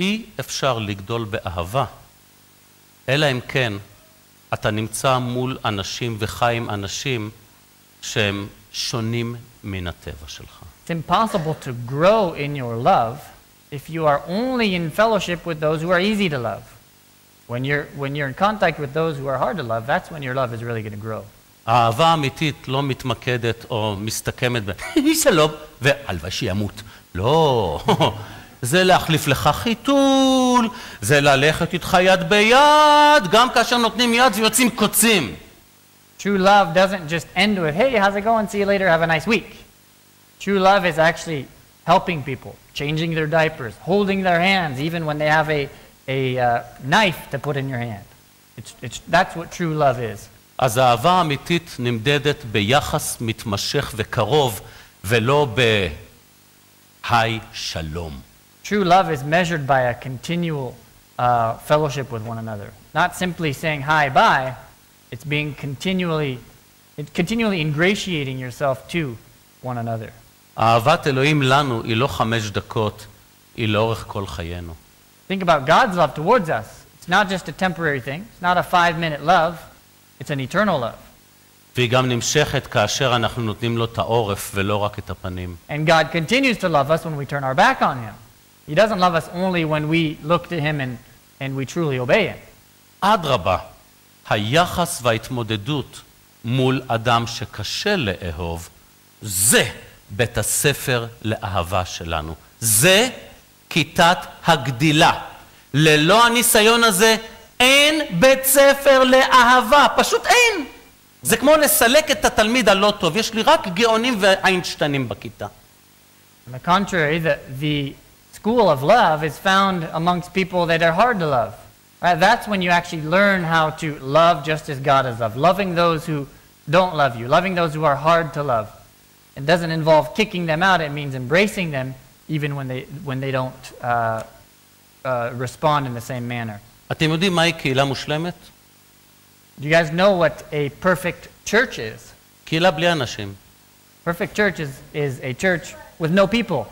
אי אפשר לגדול באהבה, אלא אם כן אתה נמצא מול אנשים וחי עם אנשים שהם שונים מן הטבע שלך. It's impossible to grow in your love if you are only in fellowship with those who are easy to love. When you're in contact with those who are hard to love, that's when your love is really going to grow. האהבה האמיתית לא מתמקדת או מסתכמת שלום והלוואי שימות. לא, זה להחליף לך חיתול, זה ללכת איתך יד ביד, גם כאשר נותנים יד ויוצאים קוצים. True love doesn't just end with, hey, how's it going? See you later, have a nice week. True love is actually helping people, changing their diapers, holding their hands, even when they have a knife to put in your hand. That's what true love is. אז האהבה האמיתית נמדדת ביחס מתמשך וקרוב, ולא בהי שלום. True love is measured by a continual fellowship with one another. Not simply saying hi, bye. It's being continually ingratiating yourself to one another. אהבת אלוהים לנו היא לא 5 דקות, היא לאורך כל חיינו. Think about God's love towards us. It's not just a temporary thing. It's not a 5-minute love. It's an eternal love. והיא גם נמשכת כאשר אנחנו נותנים לו את העורף ולא רק את הפנים. And God continues to love us when we turn our back on him. He doesn't love us only when we look to him and we truly obey him. אדרבה, היחס וההתמודדות מול אדם שקשה לאהוב, זה בית הספר לאהבה שלנו. זה כיתת הגדילה. ללא הניסיון הזה אין בית ספר לאהבה, פשוט אין. זה כמו לסלק את התלמיד הלא טוב, יש לי רק גאונים ואיינשטיינים בכיתה. On the contrary, the school of love is found amongst people that are hard to love. Right? That's when you actually learn how to love just as God is loved. Loving those who don't love you. Loving those who are hard to love. It doesn't involve kicking them out. It means embracing them even when they don't respond in the same manner. אתם יודעים מהי קהילה מושלמת? Do you guys know what a perfect church is? קהילה בלי אנשים. Perfect church is a church with no people.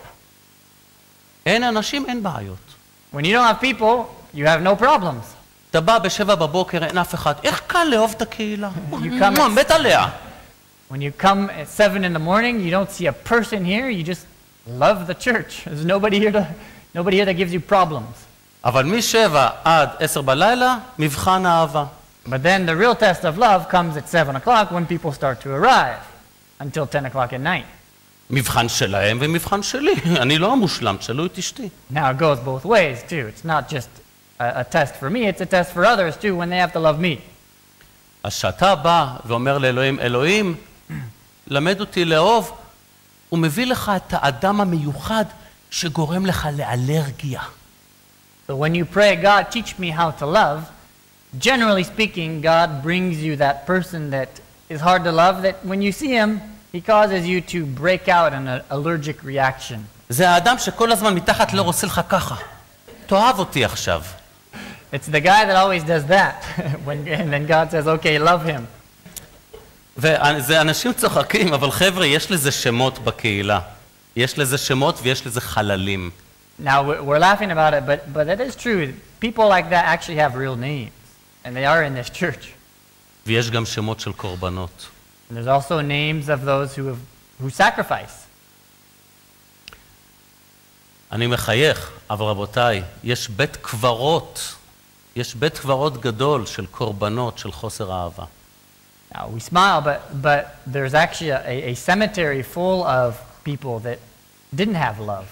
אין אנשים, אין בעיות. When you don't have people, you have no problems. אתה בא ב7 בבוקר, אין אף אחד. איך קל לאהוב את הקהילה? מת עליה. When you come at 7 in the morning, you don't see a person here, you just love the church. There's nobody here that gives you problems. אבל מ7 עד 10 בלילה, מבחן האהבה. But then the real test of love comes at 7 o'clock when people start to arrive until 10 o'clock at night. מבחן שלהם ומבחן שלי. אני לא המושלם, תשאלו את אשתי. Now it goes both ways too. It's not just a test for me, it's a test for others too when they have to love me. אז שאתה בא ואומר לאלוהים, אלוהים, למד אותי לאהוב, הוא מביא לך את האדם המיוחד שגורם לך לאלרגיה. So when you pray, God, teach me how to love, generally speaking, God brings you that person that is hard to love, that when you see him, he causes you to break out an allergic reaction. זה האדם שכל הזמן מתחת לא רוצה לך ככה. תאהב אותי עכשיו. It's the guy that always does that, and then God says, okay, love him. וזה אנשים צוחקים, אבל חבר'ה, יש לזה שמות בקהילה. יש לזה שמות ויש לזה חללים. Now, we're laughing about it, but it is true. People like that actually have real names, and they are in this church. ויש גם שמות של קורבנות. And there's also names of those who sacrifice. אני מחייך, אבל רבותיי, יש בית קברות גדול של קורבנות, של חוסר אהבה. Now, we smile, but there's actually a cemetery full of people that didn't have love.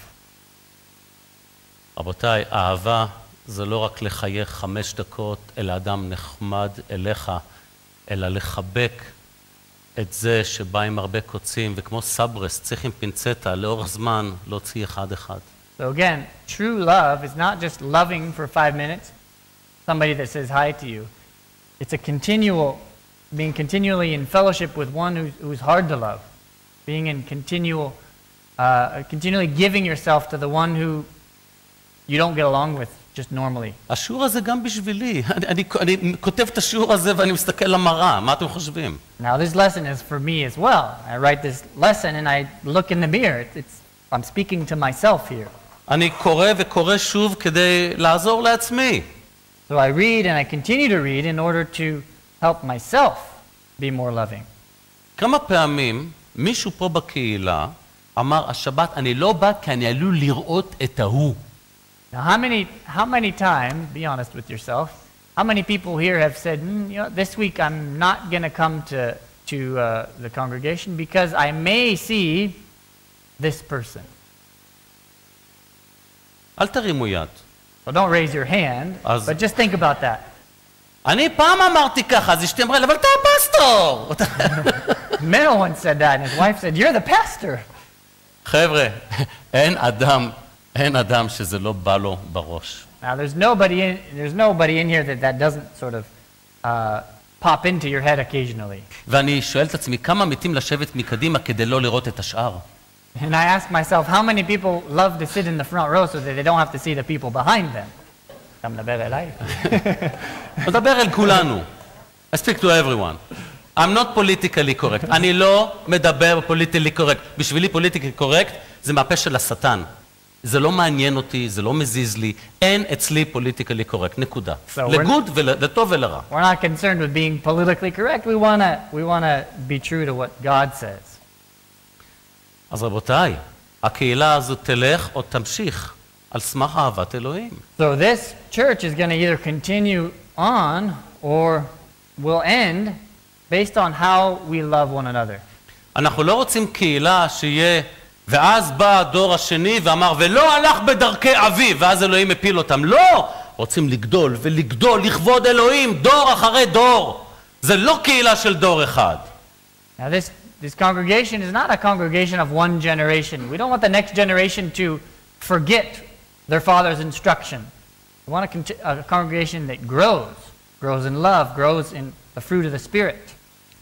רבותיי, אהבה זה לא רק לחייך 5 דקות אל אדם נחמד אליך, אלא לחבק את זה שבא עם הרבה קוצים, וכמו סברס, צריך עם פינצטה, לאורך זמן להוציא אחד. So again, true love is not just loving for 5 minutes, somebody that says hi to you. It's a being continually in fellowship with one who's hard to love. Being in continually giving yourself to the one who you don't get along with just normally. השיעור הזה גם בשבילי. אני כותב את השיעור הזה ואני מסתכל למראה. מה אתם חושבים? Now this lesson is for me as well. I write this lesson and I look in the mirror. I'm speaking to myself here. אני קורא וקורא שוב כדי לעזור לעצמי. So I read and I continue to read in order to help myself be more loving. כמה פעמים מישהו פה בקהילה אמר, השבת אני לא בא כי אני עלול לראות את ההוא. Now, how many times, be honest with yourself, how many people here have said, you know, this week I'm not going to come to the congregation because I may see this person? אל תרימו יד. So don't raise your hand, but just think about that. אני פעם אמרתי ככה, אז אשתי אמרה לי, אבל אתה הפסטור! Meno once said that, and his wife said, you're the pastor. חבר'ה, אין אדם שזה לא בא לו בראש. Now, there's nobody in here that doesn't sort of pop into your head occasionally. ואני שואל את עצמי, כמה מתים לשבת מקדימה כדי לא לראות את השאר? And I ask myself, how many people love to sit in the front row so that they don't have to see the people behind them? אתה מדבר אליי? מדבר אל כולנו. I speak to everyone. I'm not politically correct. אני לא מדבר politically correct. בשבילי politically correct זה מהפה של השטן. זה לא מעניין אותי, זה לא מזיז לי. אין אצלי politically correct. נקודה. לגוד לטוב ולרע. We're not concerned with being politically correct. We want to be true to what God says. אז רבותיי, הקהילה הזו תלך או תמשיך על סמך אהבת אלוהים. So this church is going to either continue on or will end based on how we love one another. אנחנו לא רוצים קהילה שיהיה, ואז בא הדור השני ואמר, ולא הלך בדרכי אביו, ואז אלוהים הפיל אותם. לא! רוצים לגדול ולגדול, לכבוד אלוהים, דור אחרי דור. זה לא קהילה של דור אחד. Now this congregation is not a congregation of one generation. We don't want the next generation to forget their father's instruction. We want a congregation that grows in love, grows in the fruit of the Spirit.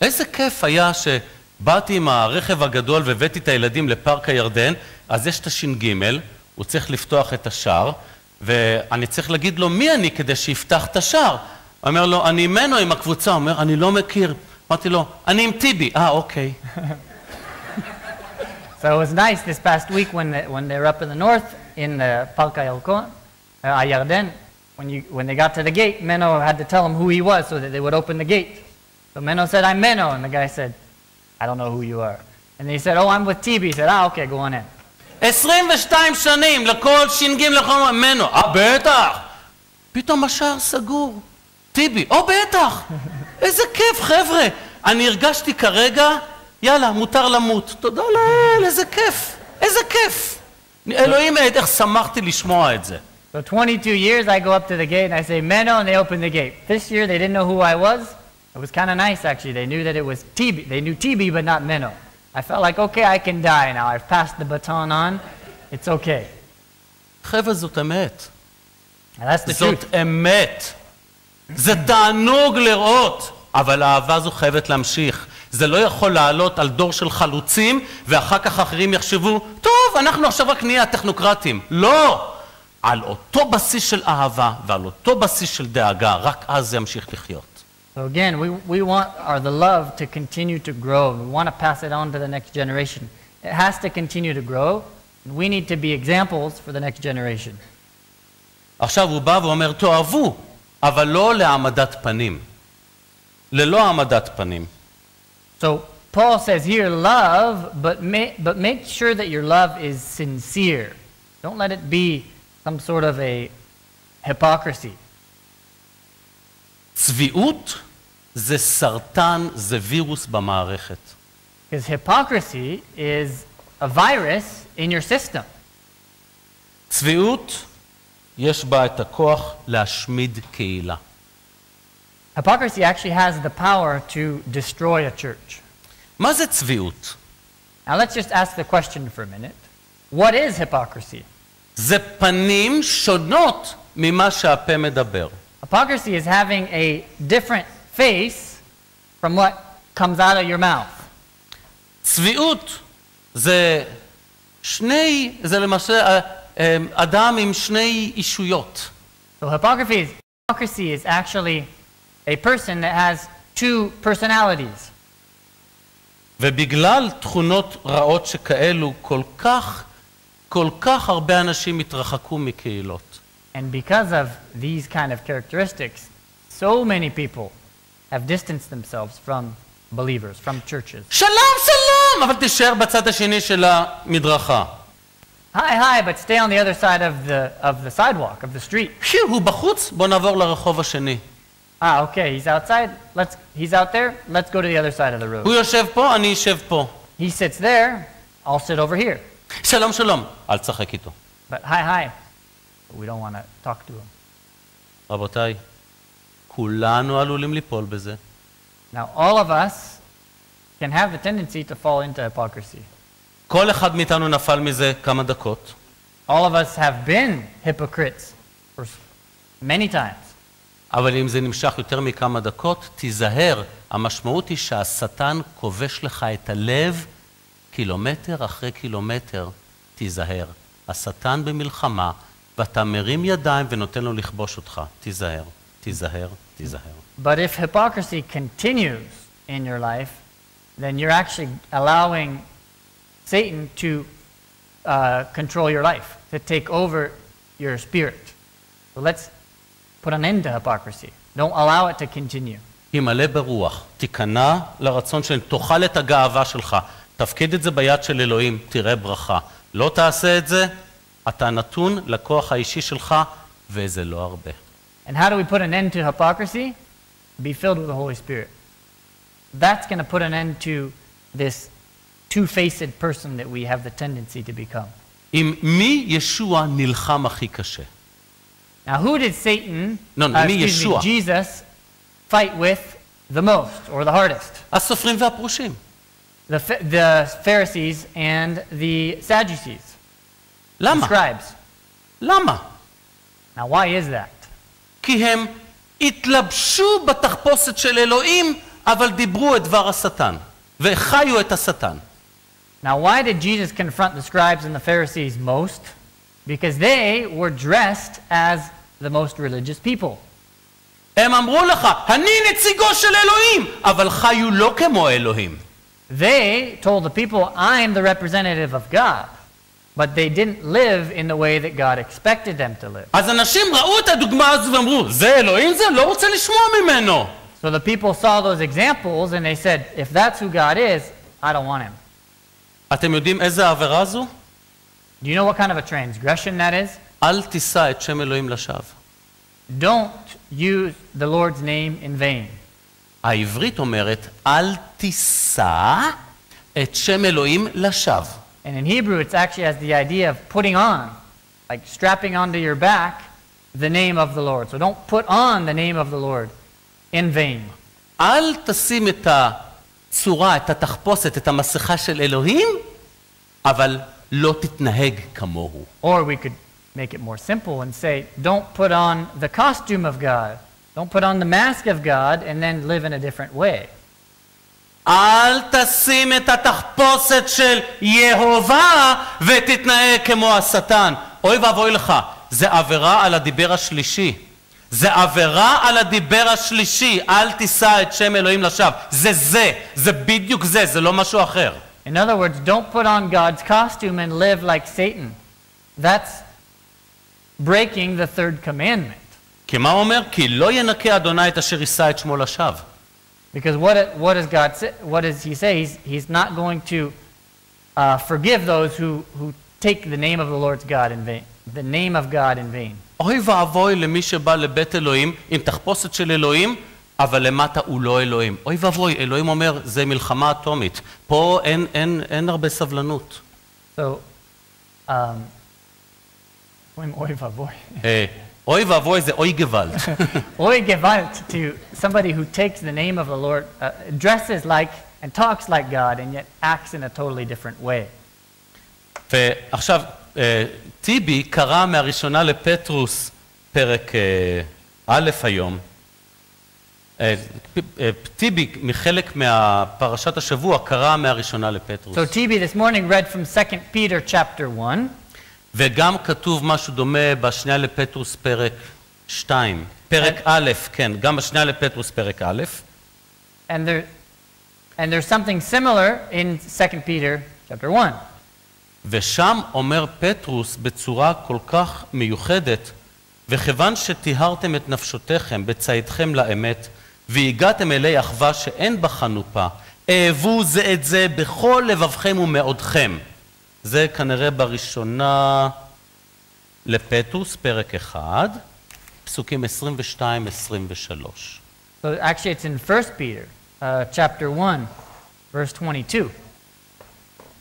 איזה כיף היה שבאתי עם הרכב הגדול והבאתי את הילדים לפארק הירדן, אז יש את הש"ג, הוא צריך לפתוח את השער, ואני צריך להגיד לו מי אני כדי שיפתח את השער. הוא אומר לו, אני מנו עם הקבוצה, הוא אומר, אני לא מכיר. אמרתי לו, אני עם טיבי. אוקיי. So it was nice this past week when they were up in the north in the Park Ayarden, when they got to the gate, Meno had to tell them who he was so that they would open the gate. So Meno said, I'm Meno, and the guy said, I don't know who you are. And he said, oh, I'm with TB. He said, okay, go on in. 22 שנים לכל ש"ג לכל מנו. בטח. פתאום השער סגור. טיבי, בטח. איזה כיף, חבר'ה. אני הרגשתי כרגע, יאללה, מותר למות. תודה לאל, איזה כיף. איזה כיף. אלוהים עד, איך שמחתי לשמוע את זה. So 22 years, I go up to the gate and I say, Meno, and they open the gate. This year, they didn't know who I was. It was kind of nice, actually. They knew that it was TB. They knew TB, but not Meno. I felt like, okay, I can die now. I've passed the baton on. It's okay. חבר'ה, זאת אמת. And that's the זאת truth. אמת. זה תענוג לראות, אבל האהבה זו חייבת להמשיך. זה לא יכול לעלות על דור של חלוצים, ואחר כך אחרים יחשבו, טוב, אנחנו עכשיו רק נהיה טכנוקרטים. לא! על אותו בסיס של אהבה ועל אותו בסיס של דאגה, רק אז זה ימשיך לחיות. So again, we want the love to continue to grow. We want to pass it on to the next generation. It has to continue to grow, and we need to be examples for the next generation. עכשיו הוא בא ואומר, תאהבו, אבל לא להעמדת פנים. ללא העמדת פנים. So Paul says here, love, but make sure that your love is sincere. Don't let it be some sort of a hypocrisy. צביעות זה סרטן, זה וירוס במערכת. Because hypocrisy is a virus in your system. צביעות, יש בה את הכוח להשמיד קהילה. Hypocrisy actually has the power to destroy a church. מה זה צביעות? Now let's just ask the question for a minute. What is hypocrisy? זה פנים שונות ממה שהפה מדבר. Hypocrisy is having a different face from what comes out of your mouth. צביעות זה למשל אדם עם שני אישויות. So hypocrisy is actually a person that has two personalities. ובגלל תכונות רעות שכאלו כל כך כל כך הרבה אנשים התרחקו מקהילות. And because of these kind of characteristics, so many people have distanced themselves from believers, from churches. שלום, שלום! אבל תישאר בצד השני של המדרכה. Hi, but stay on the other side of the sidewalk, of the street. הוא בחוץ, בוא נעבור לרחוב השני. Okay, he's outside. He's out there. Let's go to the other side of the road. הוא יושב פה, אני יושב פה. He sits there. I'll sit over here. שלום, שלום. אל תשחק איתו. But hi. We don't want to talk to him. רבותיי, כולנו עלולים ליפול בזה. Now, all of us can have the tendency to fall into hypocrisy. כל אחד מאיתנו נפל מזה כמה דקות. All of us have been hypocrites for many times. אבל אם זה נמשך יותר מכמה דקות, תיזהר. המשמעות היא שהשטן כובש לך את הלב קילומטר אחרי קילומטר. תיזהר. השטן במלחמה, ואתה מרים ידיים ונותן לו לכבוש אותך. תיזהר, תיזהר, תיזהר. But if hypocrisy continues in your life, then you're actually allowing Satan to control your life, to take over your spirit. So let's put an end to hypocrisy. Don't allow it to continue. הימלא ברוח, תיכנע לרצון של, תאכל את הגאווה שלך, תפקיד את זה ביד של אלוהים, תראה ברכה. לא תעשה את זה, אתה נתון לכוח האישי שלך, וזה לא הרבה. And how do we put an end to hypocrisy? Be filled with the Holy Spirit. That's going to put an end to this two-faced person that we have the tendency to become. עם מי ישוע נלחם הכי קשה? Now, who did Satan, מי ישוע? Jesus, fight with the most or the hardest? הסופרים והפרושים. The Pharisees and the Sadducees. The למה? scribes. למה? Now, why is that? כי הם התלבשו בתחפושת של אלוהים, אבל דיברו את דבר השטן, וחיו את השטן. Now, why did Jesus confront the scribes and the Pharisees most? Because they were dressed as the most religious people. הם אמרו לך, אני נציגו של אלוהים, אבל חיו לא כמו אלוהים. They told the people, I'm the representative of God. But they didn't live in the way that God expected them to live. אז אנשים ראו את הדוגמה הזו ואמרו, זה אלוהים זה? לא רוצה לשמוע ממנו. So the people saw those examples and they said, if that's who God is, I don't want him. אתם יודעים איזה עבירה זו? Do you know what kind of a transgression that is? אל תישא את שם אלוהים לשווא. Don't use the Lord's name in vain. העברית אומרת, אל תישא את שם אלוהים לשווא. And in Hebrew, it actually has the idea of putting on, like strapping onto your back, the name of the Lord. So don't put on the name of the Lord in vain. אל תשים את הצורה, את התחפושת, את המסכה של אלוהים, אבל לא תתנהג כמוהו. Or we could make it more simple and say, don't put on the costume of God. Don't put on the mask of God and then live in a different way. אל תשים את התחפושת של יהובה ותתנהג כמו השטן. אוי ואבוי לך, זה עבירה על הדיבר השלישי. זה עבירה על הדיבר השלישי. אל תישא את שם אלוהים לשווא. זה בדיוק זה לא משהו אחר. In other words, don't put on God's costume and live like Satan. That's breaking the third commandment. כי מה אומר? כי לא ינקה אדוני את אשר יישא את שמו לשווא. Because what does God say? What does he say? He's not going to forgive those who take the name of the Lord's God in vain. The name of God in vain. אוי ואבוי למי שבא לבית אלוהים עם תחפושת של אלוהים, אבל למטה הוא לא אלוהים. אוי ואבוי, אלוהים אומר, זה מלחמה אטומית. פה אין הרבה סבלנות. So, אוי ואבוי. אוי ואבוי זה אוי גוואלד. Oy gewalt to somebody who takes the name of the Lord, dresses like and talks like God and yet acts in a totally different way. ועכשיו, טיבי קרא מהראשונה לפטרוס פרק א' היום. טיבי מחלק מהפרשת השבוע קרא מהראשונה לפטרוס. So Tibi this morning read from 2 Peter chapter 1. וגם כתוב משהו דומה בשנייה לפטרוס פרק 2. פרק א', כן, גם בשנייה לפטרוס פרק א'. And there's something similar in 2 Peter chapter 1. ושם אומר פטרוס בצורה כל כך מיוחדת, וכיוון שטיהרתם את נפשותיכם בצייתכם לאמת, והגעתם אלי אחווה שאין בה חנופה, אהבו זה את זה בכל לבבכם ומאודכם. זה כנראה בראשונה לפטרוס, פרק 1, פסוקים 22-23. So actually it's in 1 Peter, chapter 1, verse 22.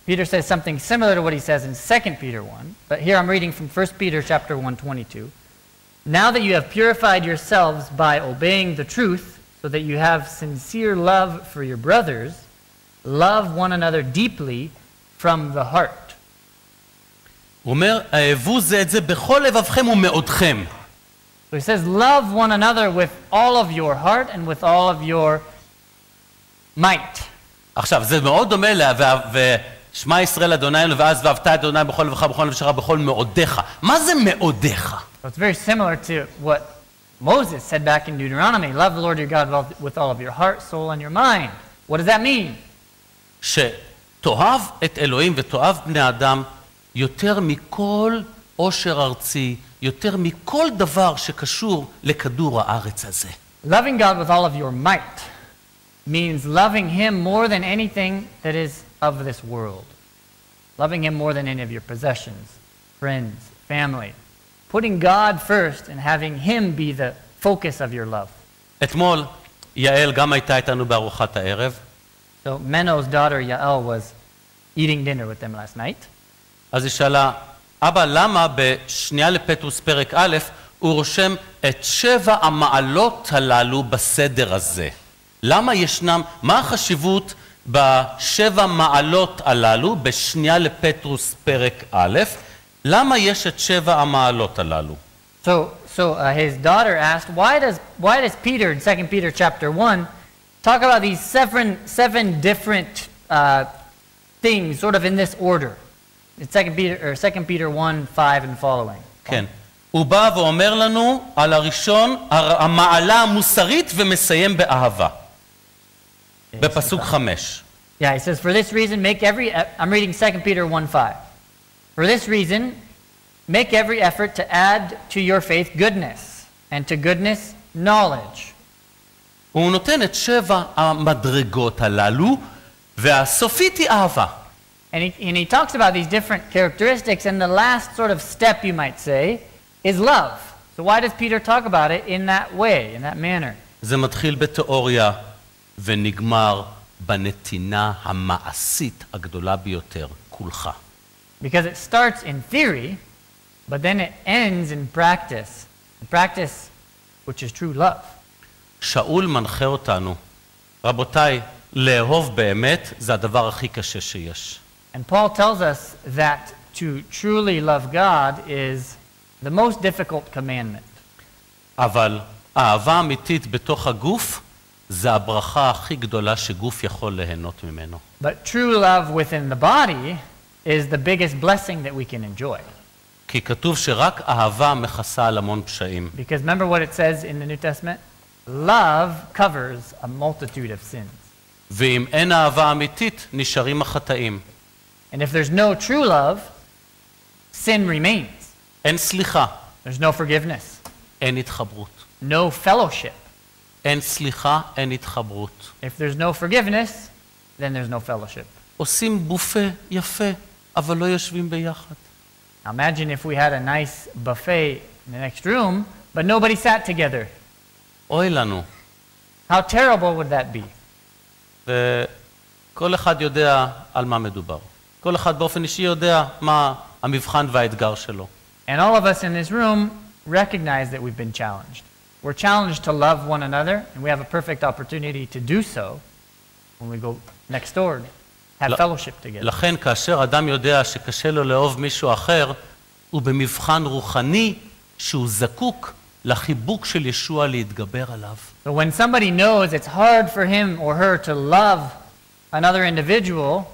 Peter says something similar to what he says in 2 Peter 1, but here I'm reading from 1 Peter chapter 1, 22. Now that you have purified yourselves by obeying the truth, so that you have sincere love for your brothers, love one another deeply from the heart. הוא אומר, אהבו זה את זה בכל לבבכם ומאודכם. So he says, love one another with all of your heart and with all of your might. עכשיו, זה מאוד דומה ושמע ישראל אדוני אלוהינו ואז ואהבת את אדוני בכל לבבך בכל נפשך בכל מאודיך. מה זה מאודיך? So it's very similar to what Moses said back in Deuteronomy. Love the Lord your God with all of your heart, soul, and your mind. What does that mean? שתאהב את אלוהים ותאהב בני אדם יותר מכל עושר ארצי, יותר מכל דבר שקשור לכדור הארץ הזה. Loving God with all of your might means loving Him more than anything that is of this world. Loving Him more than any of your possessions, friends, family. Putting God first and having Him be the focus of your love. אתמול יעל גם הייתה איתנו בארוחת הערב. So Menno's daughter Yael was eating dinner with them last night. אז היא שאלה, אבא, למה בשנייה לפטרוס פרק א' הוא רושם את 7 המעלות הללו בסדר הזה? למה ישנם, מה החשיבות ב7 מעלות הללו בשנייה לפטרוס פרק א'? למה יש את 7 המעלות הללו? So his daughter asked, why does Peter in 2 Peter chapter 1 talk about these seven different things sort of in this order? It's 2 Peter 1, 5 and following. כן. הוא בא ואומר לנו על הראשון, המעלה המוסרית ומסיים באהבה. בפסוק 5. Yeah, he says, for this reason, I'm reading 2 Peter 1, 5. For this reason, make every effort to add to your faith goodness, and to goodness, knowledge. הוא נותן את 7 המדרגות הללו, והסופית היא אהבה. And he talks about these different characteristics, and the last sort of step, you might say, is love. So why does Peter talk about it in that way, in that manner? זה מתחיל בתיאוריה ונגמר בנתינה המעשית הגדולה ביותר, כולך. Because it starts in theory, but then it ends in practice. In practice, which is true love. שאול מנחה אותנו, רבותיי, לאהוב באמת זה הדבר הכי קשה שיש. And Paul tells us that to truly love God is the most difficult commandment. אבל אהבה אמיתית בתוך הגוף זה הברכה הכי גדולה שגוף יכול ליהנות ממנו. But true love within the body is the biggest blessing that we can enjoy. כי כתוב שרק אהבה מכסה על המון פשעים. Because remember what it says in the New Testament? Love covers a multitude of sins. ואם אין אהבה אמיתית, נשארים החטאים. And if there's no true love, sin remains. אין סליחה. There's no forgiveness. אין התחברות. No fellowship. אין סליחה, אין התחברות. If there's no forgiveness, then there's no fellowship. עושים בופה יפה, אבל לא יושבים ביחד. Now imagine if we had a nice buffet in the next room, but nobody sat together. אוי לנו. How terrible would that be? וכל אחד יודע על מה מדובר. כל אחד באופן אישי יודע מה המבחן והאתגר שלו. And all of us in this room recognize that we've been challenged. We're challenged to love one another, and we have a perfect opportunity to do so when we go next door, have fellowship together. לכן כאשר אדם יודע שקשה לו לאהוב מישהו אחר, הוא במבחן רוחני שהוא זקוק לחיבוק של ישוע להתגבר עליו. So when somebody knows it's hard for him or her to love another individual,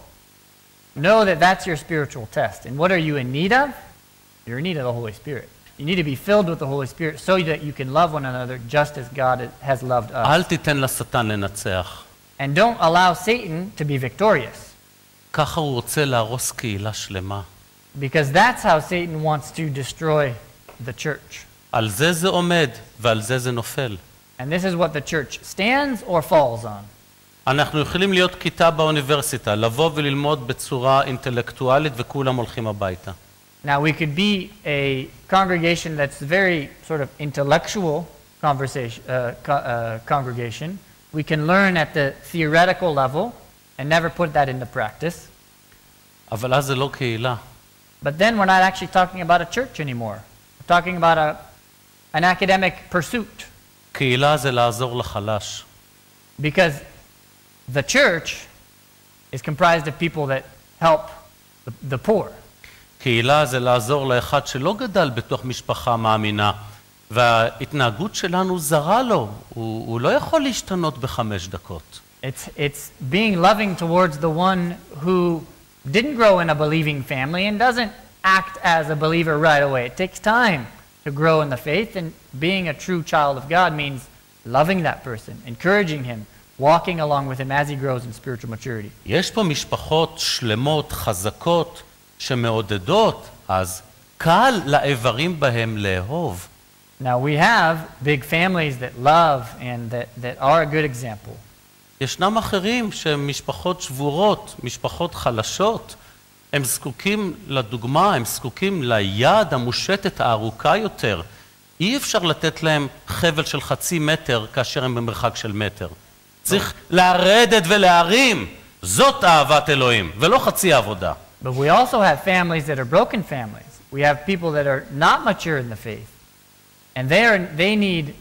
know that that's your spiritual test. And what are you in need of? You're in need of the Holy Spirit. You need to be filled with the Holy Spirit so that you can love one another just as God has loved us. אל תיתן לשטן לנצח. And don't allow Satan to be victorious. ככה הוא רוצה להרוס קהילה שלמה. Because that's how Satan wants to destroy the church. על זה עומד ועל זה נופל. And this is what the church stands or falls on. אנחנו יכולים להיות כיתה באוניברסיטה, לבוא וללמוד בצורה אינטלקטואלית וכולם הולכים הביתה. Now we could be a congregation that's very sort of intellectual congregation. We can learn at the theoretical level and never put that into practice. אבל אז זה לא קהילה. But then we're not actually talking about a church anymore. We're talking about an academic pursuit. קהילה זה לעזור לחלש. Because the church is comprised of people that help the poor. קהילה זה לעזור לאחד שלא גדל בתוך משפחה מאמינה, וההתנהגות שלנו זרה לו, הוא לא יכול להשתנות ב5 דקות. It's being loving towards the one who didn't grow in a believing family and doesn't act as a believer right away. It takes time to grow in the faith, and being a true child of God means loving that person, encouraging him, walking along with him as he grows in spiritual maturity. יש פה משפחות שלמות, חזקות, שמעודדות, אז קל לאיברים בהם לאהוב. Now we have big families that love and that are a good example. ישנם אחרים שהם משפחות שבורות, משפחות חלשות, הם זקוקים לדוגמה, הם זקוקים ליד המושטת הארוכה יותר. אי אפשר לתת להם חבל של 0.5 מטר כאשר הם במרחק של מטר. צריך לרדת ולהרים. זאת אהבת אלוהים, ולא חצי עבודה. But we also have families that are broken families. We have people that are not mature in the faith. And they need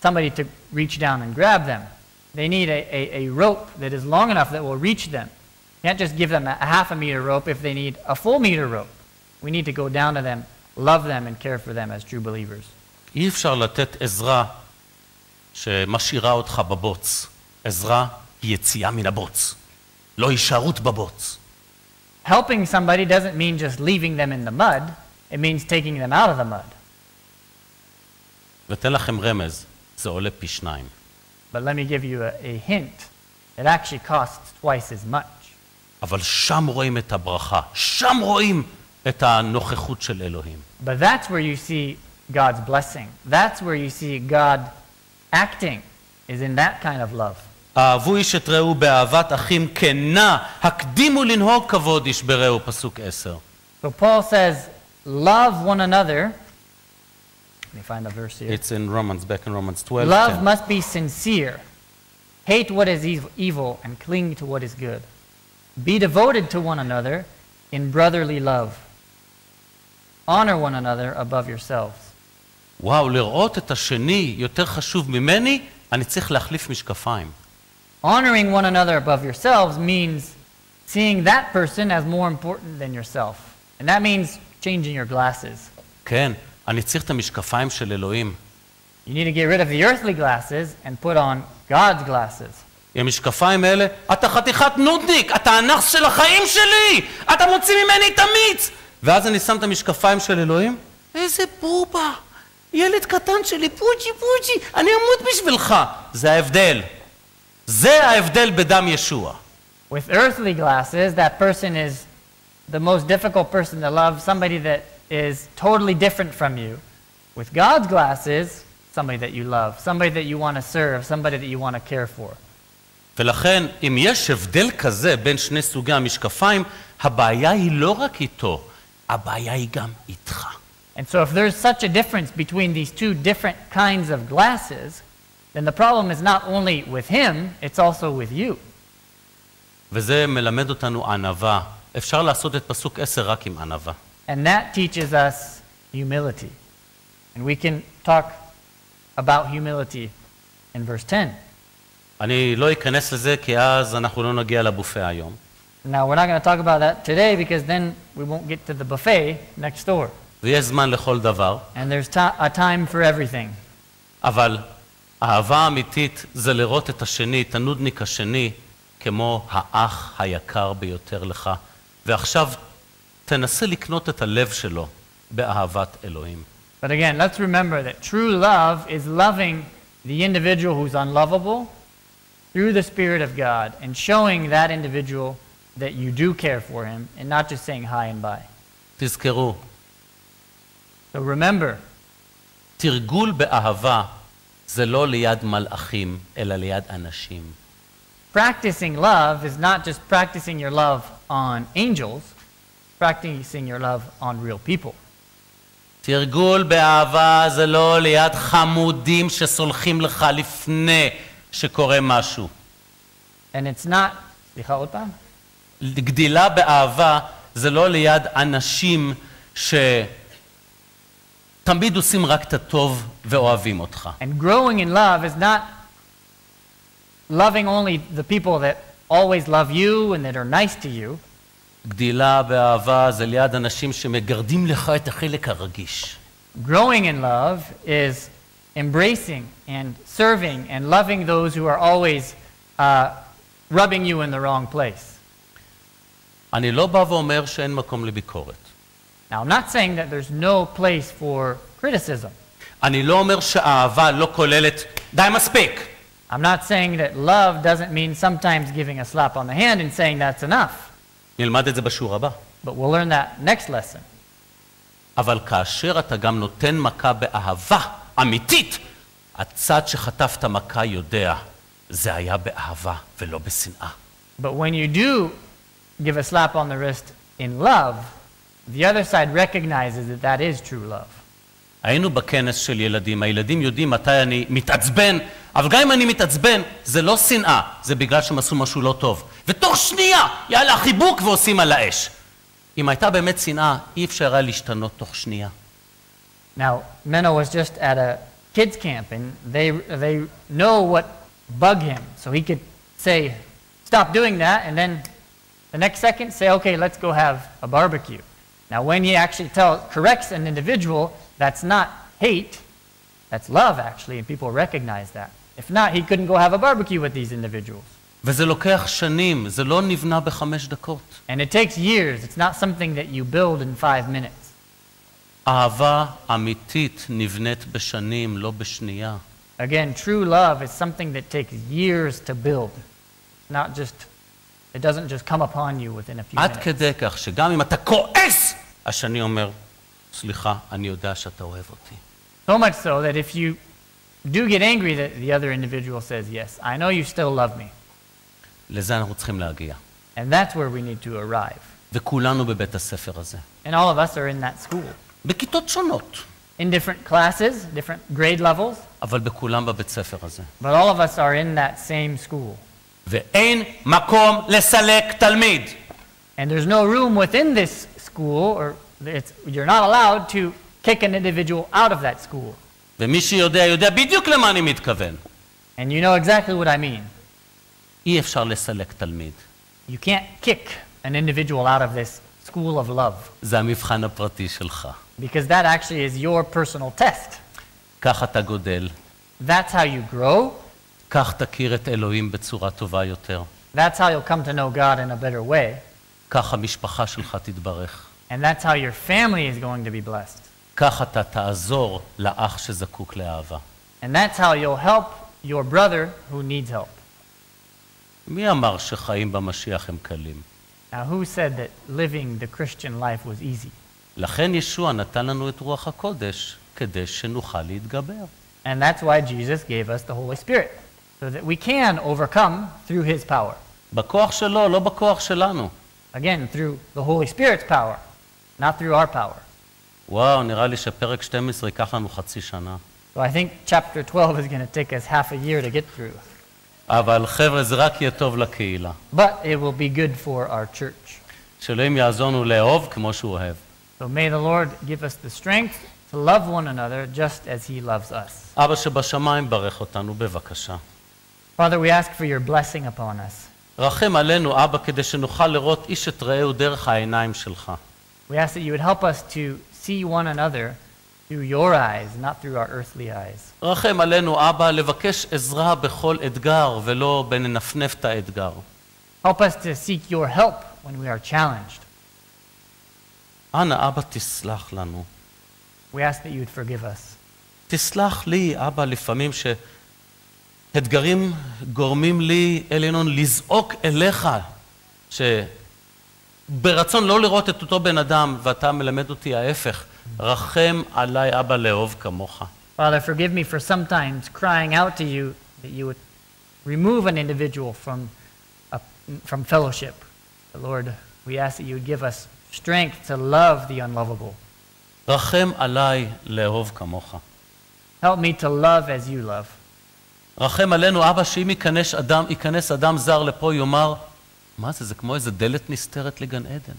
somebody to reach down and grab them. They need a rope that is long enough that will reach them. You can't just give them a 0.5 meter rope if they need a full meter rope. We need to go down to them, love them, and care for them as true believers. אי אפשר לתת עזרה שמשאירה אותך בבוץ. עזרה היא יציאה מן הבוץ, לא הישארות בבוץ. Helping somebody doesn't mean just leaving them in the mud. It means taking them out of the mud. ותן לכם רמז, זה עולה פי 2. But let me give you a hint. It actually costs twice as much. אבל שם רואים את הברכה, שם רואים את הנוכחות של אלוהים. But that's where you see God's blessing. That's where you see God acting, is in that kind of love. אהבו איש את רעהו באהבת אחים כנה, הקדימו לנהוג כבוד איש ברעהו, פסוק 10. So Paul says, love one another. Let me find a verse here. It's in Romans, back in Romans 12. Love must be sincere. Hate what is evil and cling to what is good. Be devoted to one another in brotherly love. Honor one another above yourselves. וואו, לראות את השני יותר חשוב ממני, אני צריך להחליף משקפיים. Honoring one another above yourselves means seeing that person as more important than yourself. And that means changing your glasses. כן, אני צריך את המשקפיים של אלוהים. You need to get rid of the earthly glasses and put on God's glasses. המשקפיים האלה, אתה חתיכת נודניק, אתה הנכס של החיים שלי, אתה מוציא ממני את המיץ. ואז אני שם את המשקפיים של אלוהים, איזה בובה, ילד קטן שלי, פוצ'י, אני אמות בשבילך. זה ההבדל. זה ההבדל בדם ישוע. With earthly glasses, that person is the most difficult person to love, somebody that is totally different from you. With God's glasses, somebody that you love, somebody that you want to serve, somebody that you want to care for. ולכן, אם יש הבדל כזה בין שני סוגי המשקפיים, הבעיה היא לא רק איתו, הבעיה היא גם איתך. And so if there's such a difference between these two different kinds of glasses, then the problem is not only with him, it's also with you. וזה מלמד אותנו ענווה. אפשר לעשות את פסוק 10 רק עם ענווה. And that teaches us humility. And we can talk about humility in verse 10. אני לא אכנס לזה כי אז אנחנו לא נגיע לבופה היום. Now we're not going to talk about that today because then we won't get to the buffet next door. ויש זמן לכל דבר. And there's a time for everything. אבל אהבה אמיתית זה לראות את השני, את הנודניק השני, כמו האח היקר ביותר לך. ועכשיו תנסה לקנות את הלב שלו באהבת אלוהים. But again, let's remember that true love is loving the individual who's unlovable through the Spirit of God and showing that individual that you do care for him and not just saying hi and bye. תזכרו, So remember, תרגול באהבה זה לא ליד מלאכים, אלא ליד אנשים. practicing love is not just practicing your love on angels, practicing your love on real people. תרגול באהבה זה לא ליד חמודים שסולחים לך לפני שקורה משהו. And it's not, סליחה עוד פעם? גדילה באהבה זה לא ליד אנשים שתמיד עושים רק את הטוב ואוהבים אותך. And growing in love is not loving only the people that always love you and that are nice to you. גדילה באהבה זה ליד אנשים שמגרדים לך את החלק הרגיש. Growing in love is embracing and serving and loving those who are always rubbing you in the wrong place. אני לא בא ואומר שאין מקום לביקורת. Now, I'm not saying that there's no place for criticism. אני לא אומר שהאהבה לא כוללת די מספיק. I'm not saying that love doesn't mean sometimes giving a slap on the hand and saying that's enough. נלמד את זה בשיעור הבא. But we'll learn that next lesson. אבל כאשר אתה גם נותן מכה באהבה אמיתית, הצד שחטף את המכה יודע, זה היה באהבה ולא בשנאה. But when you do give a slap on the wrist in love, the other side recognizes that that is true love. היינו בכנס של ילדים, הילדים יודעים מתי אני מתעצבן, אבל גם אם אני מתעצבן, זה לא שנאה, זה בגלל שהם עשו משהו לא טוב. ותוך שנייה, יאללה, חיבוק ועושים על האש. אם הייתה באמת שנאה, אי אפשר היה להשתנות תוך שנייה. Now, Menno was just at a kids camp, and they know what bugged him, so he could say, stop doing that, and then the next second say, okay, let's go have a barbecue. Now, when he actually corrects an individual, that's not hate, that's love, actually, and people recognize that. If not, he couldn't go have a barbecue with these individuals. וזה לוקח שנים, זה לא נבנה ב5 דקות. And it takes years. It's not something that you build in 5 minutes. אהבה אמיתית נבנית בשנים, לא בשנייה. Again, true love is something that takes years to build. Not just, it doesn't just come upon you within a few עד minutes. כדי כך שגם אם אתה כועס, השני אומר, סליחה, אני יודע שאתה אוהב אותי. So much so that if you do get angry, that the other individual says, yes, I know you still love me. לזה אנחנו צריכים להגיע. And that's where we need to arrive. וכולנו בבית הספר הזה. And all of us are in that school. בכיתות שונות. In different classes, different grade levels, אבל בכולם בבית ספר הזה. but all of us are in that same school. ואין מקום לסלק תלמיד. And there's no room within this school, or you're not allowed to kick an individual out of that school. ומי שיודע, יודע בדיוק למה אני מתכוון. And you know exactly what I mean. אי אפשר לסלק תלמיד. You can't kick an individual out of this school of love, זה המבחן הפרטי שלך. because that actually is your personal test. כך אתה גודל. That's how you grow. כך תכיר את אלוהים בצורה טובה יותר. That's how you'll come to know God in a better way. כך המשפחה שלך תתברך. And that's how your family is going to be blessed. כך אתה תעזור לאח שזקוק לאהבה. And that's how you'll help your brother who needs help. מי אמר שחיים במשיח הם קלים? Now, who said that living the Christian life was easy? לכן ישוע נתן לנו את רוח הקודש, כדי שנוכל להתגבר. And that's why Jesus gave us the Holy Spirit, so that we can overcome through his power. בכוח שלו, לא בכוח שלנו. Again, through the Holy Spirit's power, not through our power. וואו, נראה לי שפרק 12 ייקח לנו חצי שנה. So I think chapter 12 is going to take us half a year to get through. אבל חבר'ה, זה רק יהיה טוב לקהילה. But it will be good for our church. שאלוהים יעזור לנו לאהוב כמו שהוא אוהב. So may the Lord give us the strength to love one another just as he loves us. אבא שבשמיים ברך אותנו, בבקשה. Father, we ask for your blessing upon us. רחם עלינו, אבא, כדי שנוכל לראות איש את רעהו דרך העיניים שלך. We ask that you would help us to see one another through your eyes, not through our earthly eyes. רחם עלינו, אבא, לבקש עזרה בכל אתגר, ולא בננפנף את האתגר. Help us to seek your help when we are challenged. אנא, אבא, תסלח לנו. We ask that you would forgive us. תסלח לי, אבא, לפעמים שאתגרים גורמים לי, אלינון, לזעוק אליך, ברצון לא לראות את אותו בן אדם, ואתה מלמד אותי ההפך. רחם עליי, אבא, לאהוב כמוך. Father, forgive me for sometimes crying out to you that you would remove an individual from fellowship. But Lord, we ask that you would give us strength to love the unlovable. רחם עליי לאהוב כמוך. Help me to love as you love. רחם עלינו, אבא, שאם ייכנס אדם זר לפה, יאמר, מה זה? זה כמו איזה דלת נסתרת לגן עדן.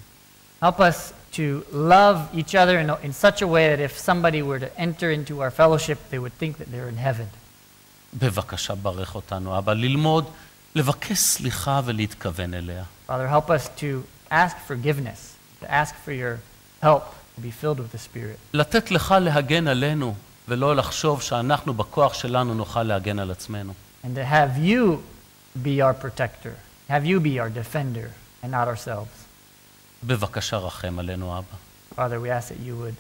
Help us to love each other in such a way that if somebody were to enter into our fellowship, they would think that they're in heaven. בבקשה, ברך אותנו, אבא, ללמוד, לבקש סליחה ולהתכוון אליה. Father, help us to ask forgiveness, to ask for your help, to be filled with the Spirit. לתת לך להגן עלינו, ולא לחשוב שאנחנו בכוח שלנו נוכל להגן על עצמנו. And to have you be our protector, have you be our defender, and not ourselves. בבקשה, רחם עלינו, אבא. Father, we ask that you would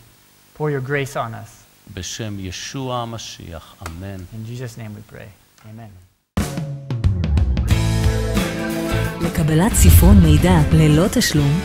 pour your grace on us. בשם ישוע המשיח, אמן. In Jesus' name we pray. Amen. לקבלת ספרון מידע ללא תשלום,